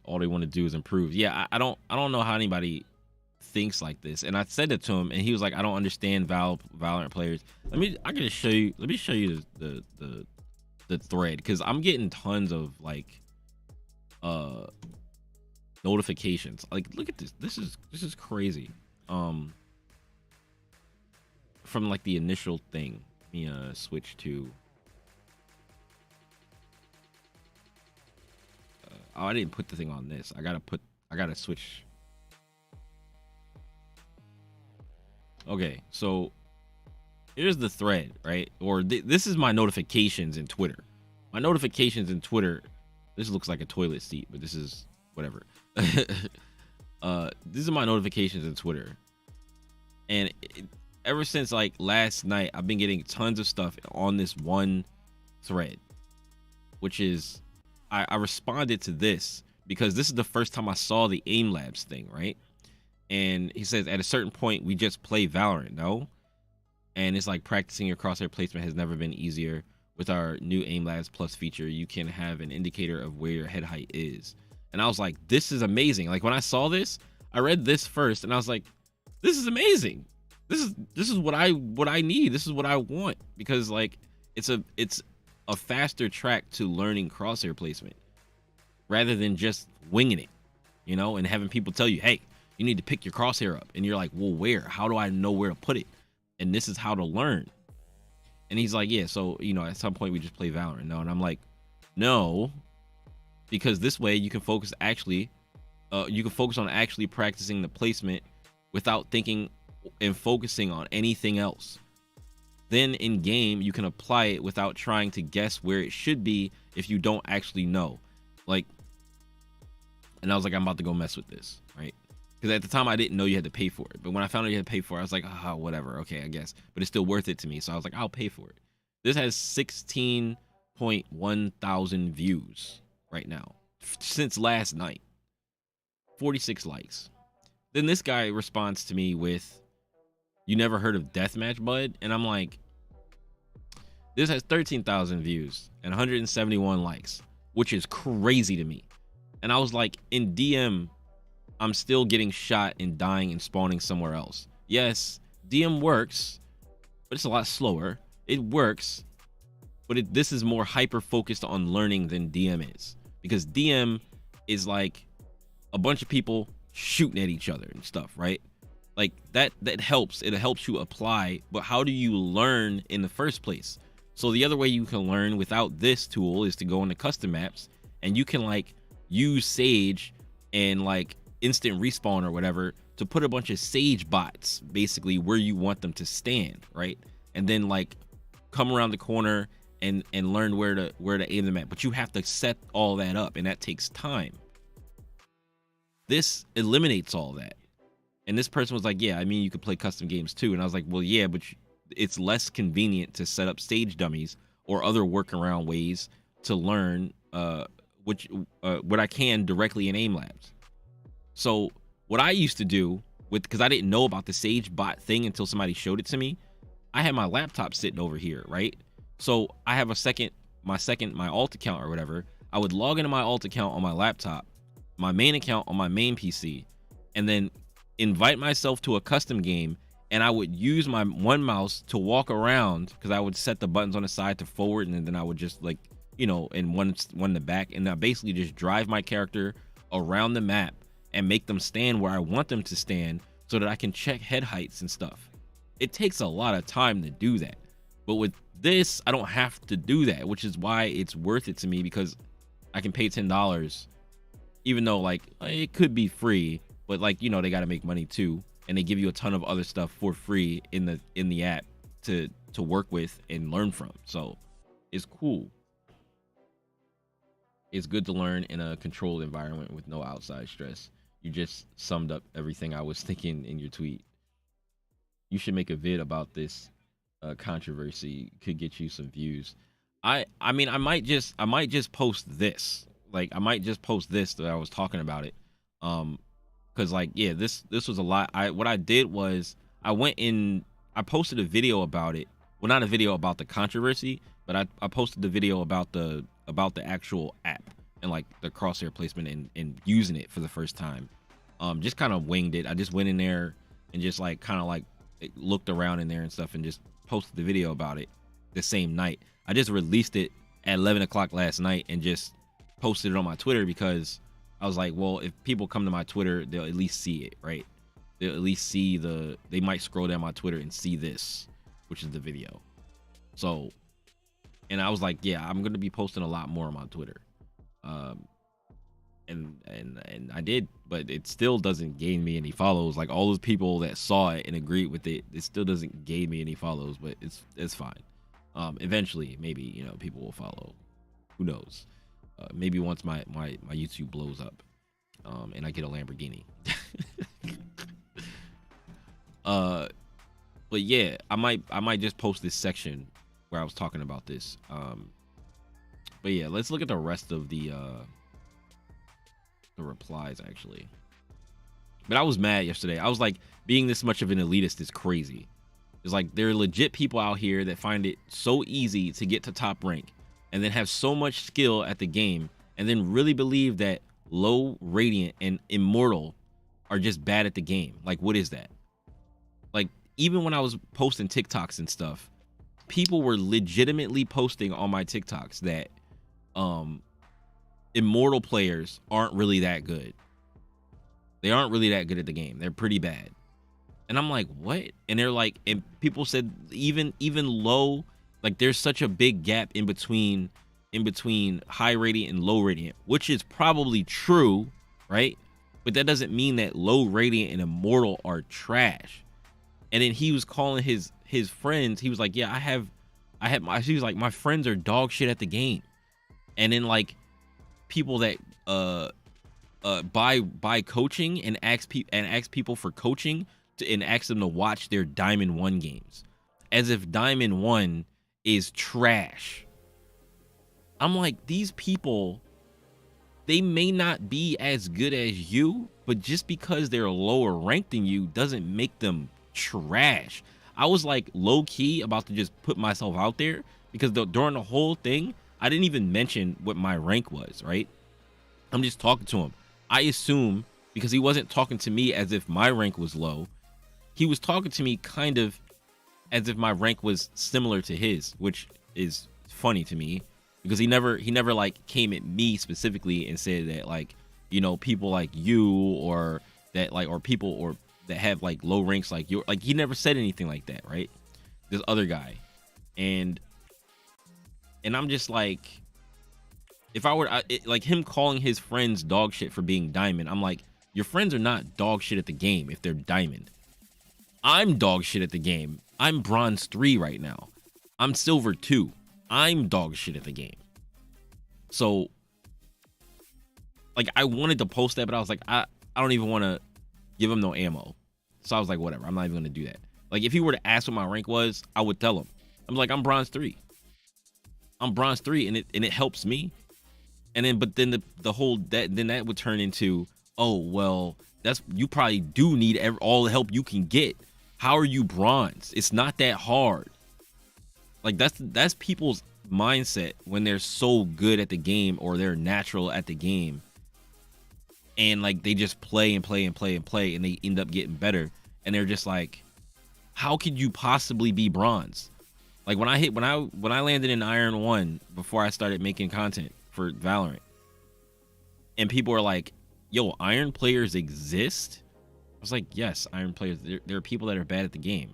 all they want to do is improve. Yeah, I don't know how anybody thinks like this. And I said it to him, and he was like, I don't understand Valorant players. I can show you. Let me show you the thread, because I'm getting tons of like notifications. Like, look at this. This is crazy. From like the initial thing. Let me switch to. Oh, I didn't put the thing on this. I gotta switch. Okay, so here's the thread, right? Or this is my notifications in Twitter. My notifications in Twitter. This looks like a toilet seat, but this is whatever. These are my notifications in Twitter, and ever since like last night, I've been getting tons of stuff on this one thread, which is I responded to this because this is the first time I saw the Aimlabs thing, right? And he says, at a certain point, we just play Valorant, no? And it's like practicing your crosshair placement has never been easier. With our new Aimlabs Plus feature, you can have an indicator of where your head height is. And I was like, this is amazing. Like, when I saw this, I read this first, and I was like, this is amazing. This is what I need. This is what I want, because like it's a faster track to learning crosshair placement rather than just winging it, you know, and having people tell you, hey, you need to pick your crosshair up, and you're like, well, where? How do I know where to put it? And this is how to learn. And he's like, yeah, so, you know, at some point we just play Valorant. No, and I'm like, no, because this way you can focus on actually practicing the placement without thinking and focusing on anything else. Then in game you can apply it without trying to guess where it should be if you don't actually know. Like, and I was like, I'm about to go mess with this, right? Because at the time I didn't know you had to pay for it, but when I found out you had to pay for it, I was like, ah, whatever, okay, I guess, but it's still worth it to me. So I was like, I'll pay for it. This has 16.1 thousand views right now since last night, 46 likes. Then this guy responds to me with, you never heard of Deathmatch, bud? And I'm like, this has 13,000 views and 171 likes, which is crazy to me. And I was like, in DM, I'm still getting shot and dying and spawning somewhere else. Yes, DM works, but it's a lot slower. It works, but this is more hyper focused on learning than DM is, because DM is like a bunch of people shooting at each other and stuff, right? Like that helps. It helps you apply, but how do you learn in the first place? So the other way you can learn without this tool is to go into custom maps, and you can like use Sage and like instant respawn or whatever to put a bunch of Sage bots basically where you want them to stand, right? And then like come around the corner and learn where to aim them at. But you have to set all that up, and that takes time. This eliminates all that. And this person was like, yeah, I mean, you could play custom games too. And I was like, well, yeah, but it's less convenient to set up Sage dummies or other workaround ways to learn what I can directly in Aimlabs. So what I used to do because I didn't know about the Sage bot thing until somebody showed it to me, I had my laptop sitting over here, right? So I have my alt account or whatever. I would log into my alt account on my laptop, my main account on my main PC, and then invite myself to a custom game, and I would use my one mouse to walk around, because I would set the buttons on the side to forward, and then I would just like, you know, and one in the back, and I basically just drive my character around the map and make them stand where I want them to stand so that I can check head heights and stuff. It takes a lot of time to do that, but with this I don't have to do that, which is why it's worth it to me, because I can pay $10, even though like it could be free, but like, you know, they got to make money too, and they give you a ton of other stuff for free in the app to work with and learn from. So it's cool. It's good to learn in a controlled environment with no outside stress. You just summed up everything I was thinking in your tweet. You should make a vid about this controversy. Could get you some views. I mean, I might just post this. Like, I might just post this that I was talking about it. Cause like, yeah, this was a lot. What I did was I posted a video about it. Well, not a video about the controversy, but I posted the video about the actual app. and like the crosshair placement and using it for the first time. Just kind of winged it. I just went in there and just like kind of like looked around in there and stuff and just posted the video about it the same night. I just released it at 11 o'clock last night and just posted it on my Twitter because I was like, well, if people come to my Twitter, they'll at least see it, right? They'll at least see they might scroll down my Twitter and see this, which is the video. So, and I was like, yeah, I'm going to be posting a lot more on my Twitter. And I did, but it still doesn't gain me any follows. Like all those people that saw it and agreed with it, it still doesn't gain me any follows, but it's fine. Eventually maybe, you know, people will follow. Who knows? Maybe once my YouTube blows up, and I get a Lamborghini. But yeah, I might just post this section where I was talking about this. But yeah, let's look at the rest of the replies actually. But I was mad yesterday. I was like, being this much of an elitist is crazy. It's like there are legit people out here that find it so easy to get to top rank and then have so much skill at the game and then really believe that low, radiant, and immortal are just bad at the game. Like, what is that? Like, even when I was posting TikToks and stuff, people were legitimately posting on my TikToks that immortal players aren't really that good. They aren't really that good at the game. They're pretty bad. And I'm like, what? And they're like, and people said even low, like there's such a big gap in between high radiant and low radiant, which is probably true, right? But that doesn't mean that low radiant and immortal are trash. And then he was calling his friends. He was like, yeah, he was like, my friends are dog shit at the game. And then like people that buy coaching and ask people for coaching and ask them to watch their Diamond 1 games as if Diamond 1 is trash. I'm like, these people, they may not be as good as you, but just because they're lower ranked than you doesn't make them trash. I was like low key about to just put myself out there because during the whole thing, I didn't even mention what my rank was, right? I'm just talking to him. I assume because he wasn't talking to me as if my rank was low. He was talking to me kind of as if my rank was similar to his, which is funny to me because he never like came at me specifically and said that like, you know, people like you or that like, or people or that have like low ranks like you, like he never said anything like that, right? This other guy. And I'm just like, if I were like him calling his friends dog shit for being diamond, I'm like, your friends are not dog shit at the game if they're diamond. I'm dog shit at the game. I'm bronze 3 right now. I'm silver 2. I'm dog shit at the game. So like I wanted to post that, but I was like, I don't even want to give him no ammo. So I was like, whatever, I'm not even gonna do that. Like if he were to ask what my rank was, I would tell him. I'm like, I'm bronze 3. I'm bronze 3 and it helps me. And then but then the whole that would turn into, oh well, that's, you probably do need all the help you can get. How are you bronze? It's not that hard. Like that's people's mindset when they're so good at the game or they're natural at the game. And like they just play and play and play and play and they end up getting better. And they're just like, how could you possibly be bronze? Like when I landed in Iron 1 before I started making content for Valorant, and people are like, yo, Iron players exist? I was like, yes, Iron players. There are people that are bad at the game.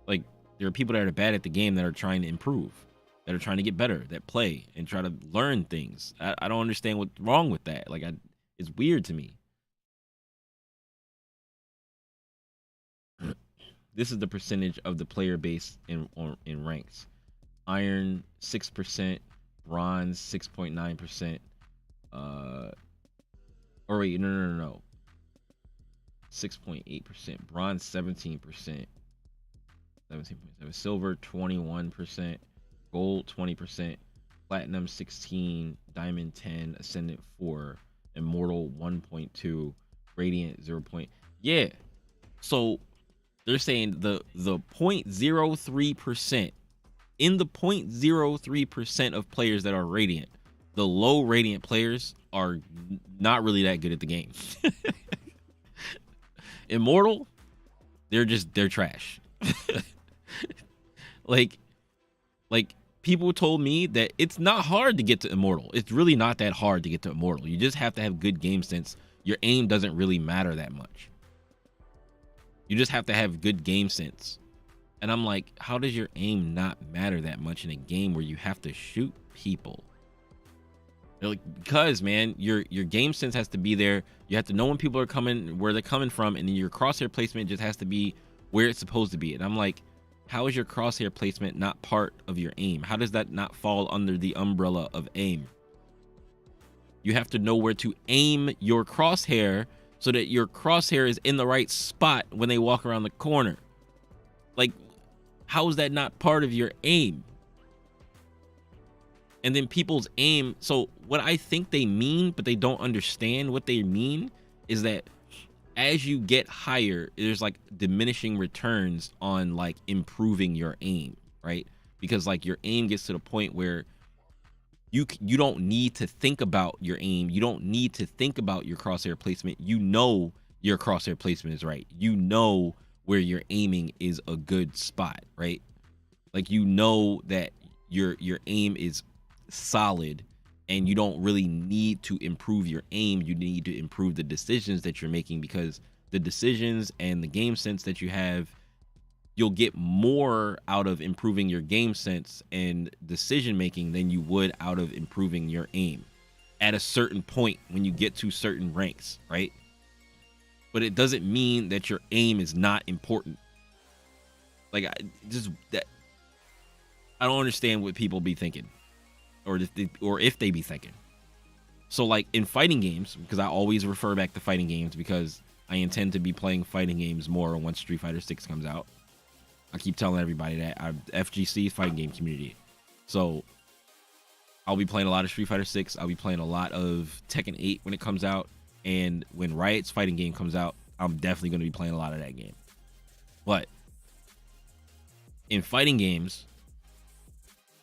Like there are people that are bad at the game that are trying to improve, that are trying to get better, that play and try to learn things. I don't understand what's wrong with that. Like it's weird to me. This is the percentage of the player base in ranks. Iron 6%, bronze 6.9%. Or wait, no. 6.8%, bronze 17%, 17.7%, silver 21%, gold 20%, platinum 16%, diamond 10%, ascendant 4%, immortal 1.2%, radiant 0. Yeah. So they're saying the 0.03%, in the 0.03% of players that are radiant, the low radiant players are not really that good at the game. Immortal, they're trash. like people told me that it's not hard to get to Immortal. It's really not that hard to get to Immortal. You just have to have good game sense. Your aim doesn't really matter that much. You just have to have good game sense. And I'm like, how does your aim not matter that much in a game where you have to shoot people? They're like, because man, your game sense has to be there. You have to know when people are coming, where they're coming from, and then your crosshair placement just has to be where it's supposed to be. And I'm like, how is your crosshair placement not part of your aim? How does that not fall under the umbrella of aim? You have to know where to aim your crosshair so that your crosshair is in the right spot when they walk around the corner. Like, how is that not part of your aim? And then people's aim. So what I think they mean, but they don't understand what they mean, is that as you get higher, there's like diminishing returns on like improving your aim, right? Because like your aim gets to the point where you don't need to think about your aim. You don't need to think about your crosshair placement. You know your crosshair placement is right. You know where you're aiming is a good spot, right? Like, you know that your aim is solid, and you don't really need to improve your aim. You need to improve the decisions that you're making, because the decisions and the game sense that you have, you'll get more out of improving your game sense and decision making than you would out of improving your aim at a certain point when you get to certain ranks, right? But it doesn't mean that your aim is not important. Like, I don't understand what people be thinking, or if they be thinking. So like in fighting games, because I always refer back to fighting games because I intend to be playing fighting games more once Street Fighter 6 comes out. I keep telling everybody that I'm FGC fighting game community. So I'll be playing a lot of Street Fighter 6. I'll be playing a lot of Tekken 8 when it comes out. And when Riot's fighting game comes out, I'm definitely going to be playing a lot of that game. But in fighting games,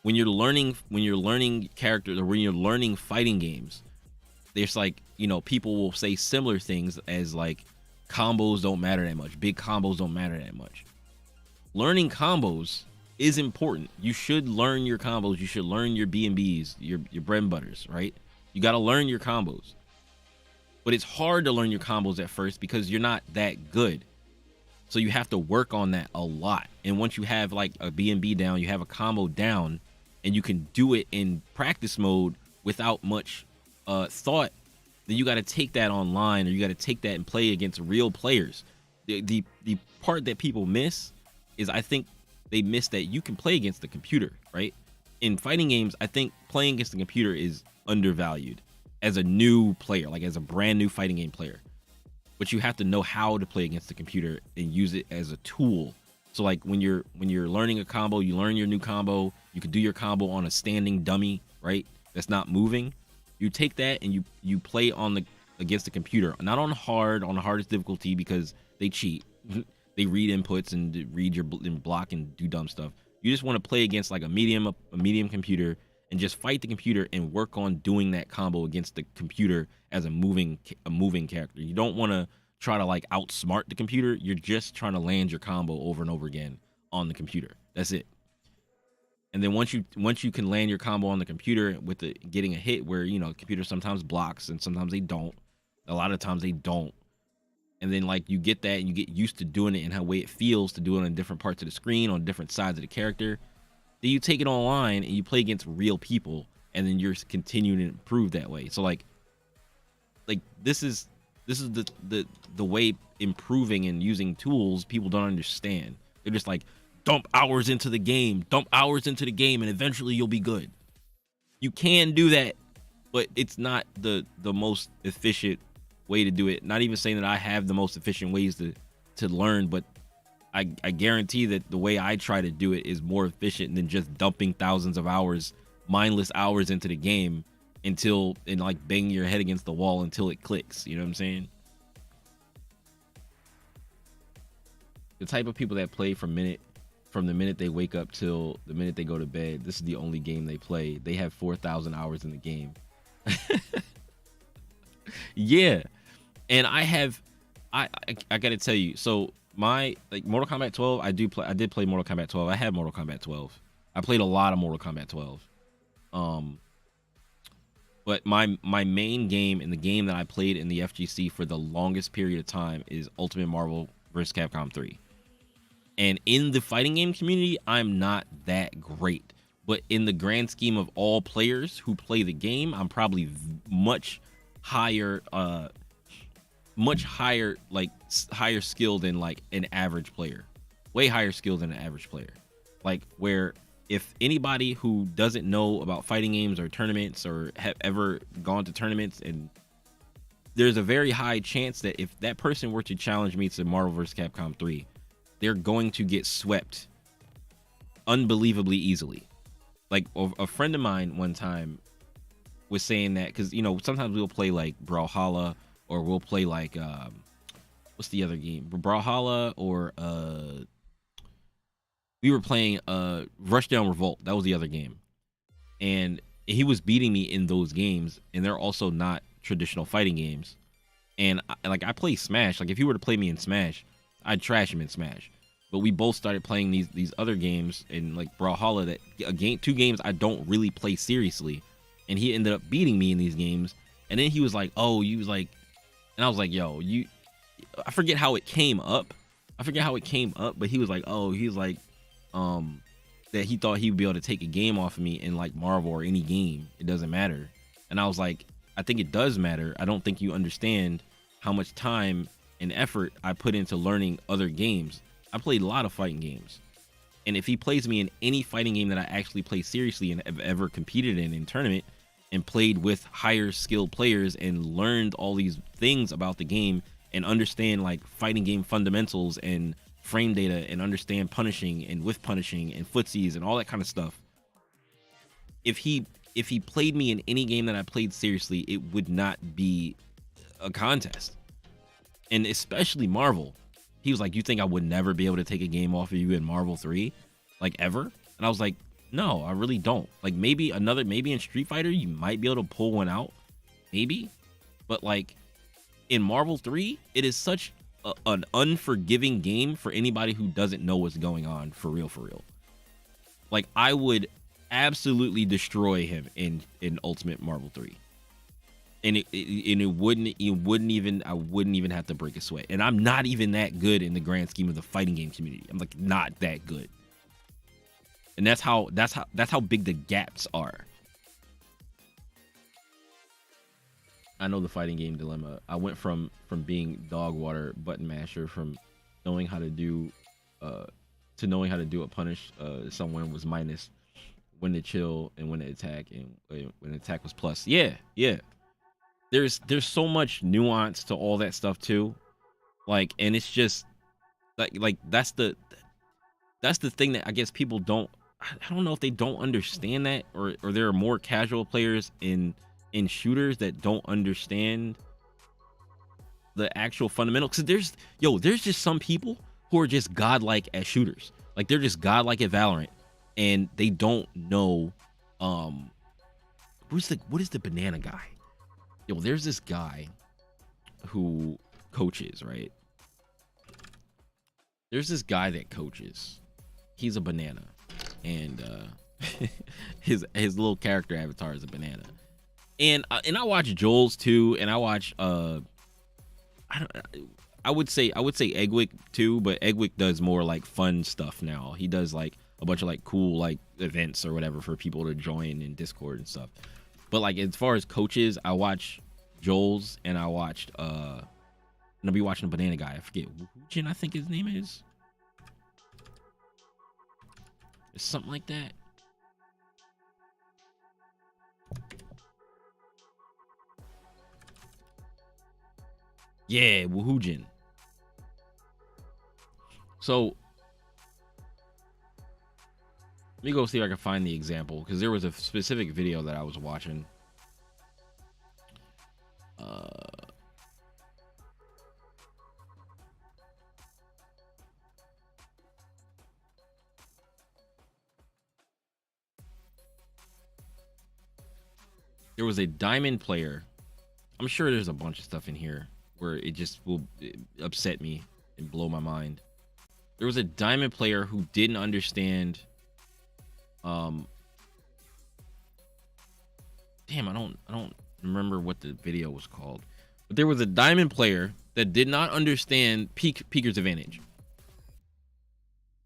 when you're learning characters, or when you're learning fighting games, there's like, you know, people will say similar things as like combos don't matter that much. Big combos don't matter that much. Learning combos is important. You should learn your combos. You should learn your B&Bs, your bread and butters, right? You got to learn your combos. But it's hard to learn your combos at first because you're not that good. So you have to work on that a lot. And once you have like a B&B down, you have a combo down, and you can do it in practice mode without much thought, then you got to take that online, or you got to take that and play against real players. The part that people miss is, I think they miss that you can play against the computer, right? In fighting games, I think playing against the computer is undervalued as a new player, like as a brand new fighting game player. But you have to know how to play against the computer and use it as a tool. So like when you're learning a combo, you learn your new combo, you can do your combo on a standing dummy, right? That's not moving. You take that and you play against the computer, not on the hardest difficulty, because they cheat. They read inputs and read and block and do dumb stuff. You just want to play against like a medium computer and just fight the computer and work on doing that combo against the computer as a moving character. You don't want to try to like outsmart the computer. You're just trying to land your combo over and over again on the computer. That's it. And then once you can land your combo on the computer with getting a hit, where, you know, the computer sometimes blocks and sometimes they don't. A lot of times they don't. And then like you get that and you get used to doing it and how way it feels to do it on different parts of the screen, on different sides of the character. Then you take it online and you play against real people, and then you're continuing to improve that way. So like this is the way improving and using tools people don't understand. They're just like, dump hours into the game, and eventually you'll be good. You can do that, but it's not the most efficient way to do it. Not even saying that I have the most efficient ways to learn, but I guarantee that the way I try to do it is more efficient than just dumping thousands of hours, mindless hours into the game and like banging your head against the wall until it clicks. You know what I'm saying? The type of people that play from the minute they wake up till the minute they go to bed, this is the only game they play. They have 4,000 hours in the game. Yeah, and I gotta tell you, so my like Mortal Kombat 12, I did play Mortal Kombat 12. I had Mortal Kombat 12. I played a lot of Mortal Kombat 12. Um, but my main game and the game that I played in the FGC for the longest period of time is Ultimate Marvel vs. Capcom 3. And in the fighting game community, I'm not that great. But in the grand scheme of all players who play the game, I'm probably much higher like higher skill than like an average player. Way higher skill than an average player. Like where if anybody who doesn't know about fighting games or tournaments or have ever gone to tournaments, and there's a very high chance that if that person were to challenge me to Marvel vs. Capcom 3, they're going to get swept unbelievably easily. Like a friend of mine one time was saying that, because you know sometimes we'll play like Brawlhalla, or we'll play like what's the other game, Brawlhalla, or we were playing Rushdown Revolt. That was the other game, and he was beating me in those games, and they're also not traditional fighting games. And I play Smash. Like if he were to play me in Smash, I'd trash him in Smash. But we both started playing these other games in like Brawlhalla, that two games I don't really play seriously, and he ended up beating me in these games. And then he was like, "Oh, you was like," and I was like, "Yo, you," I forget how it came up. But he was like, "Oh," he's like, that he thought he would be able to take a game off of me in like Marvel or any game. It doesn't matter. And I was like, I think it does matter. I don't think you understand how much time and effort I put into learning other games. I played a lot of fighting games. And if he plays me in any fighting game that I actually play seriously and have ever competed in tournament and played with higher skilled players and learned all these things about the game and understand like fighting game fundamentals and frame data and understand punishing and with punishing and footsies and all that kind of stuff, if he played me in any game that I played seriously, it would not be a contest. And especially Marvel. He was like, "You think I would never be able to take a game off of you in Marvel 3? Like ever?" And I was like, "No, I really don't. Like maybe in Street Fighter you might be able to pull one out. Maybe. But like in Marvel 3, it is such an unforgiving game for anybody who doesn't know what's going on for real. Like I would absolutely destroy him in Ultimate Marvel 3. And I wouldn't even have to break a sweat. And I'm not even that good in the grand scheme of the fighting game community. I'm like not that good. And that's how big the gaps are. I know the fighting game dilemma. I went from being dog water button masher, from knowing how to do to knowing how to do a punish someone was minus, when to chill and when to attack, and when the attack was plus. Yeah. There's so much nuance to all that stuff too. Like, and it's just like that's the thing that I guess people don't, I don't know if they don't understand that, or there are more casual players in shooters that don't understand the actual fundamental. Because there's just some people who are just godlike at shooters. Like they're just godlike at Valorant, and they don't know what is the banana guy? There's this guy who coaches, right? There's this guy that coaches. He's a banana, and his little character avatar is a banana. And I watch Joel's too, and I watch I would say Eggwick too, but Eggwick does more like fun stuff now. He does like a bunch of like cool like events or whatever for people to join in Discord and stuff. But like as far as coaches, I watch Joel's, and I watched and I'll be watching a banana guy. I forget Jin, I think his name is. It's something like that. Yeah, Woohoojin. So let me go see if I can find the example, because there was a specific video that I was watching. There was a diamond player. I'm sure there's a bunch of stuff in here where it just will upset me and blow my mind. There was a diamond player who didn't understand. Damn, I don't remember what the video was called, but there was a diamond player that did not understand peeker's advantage.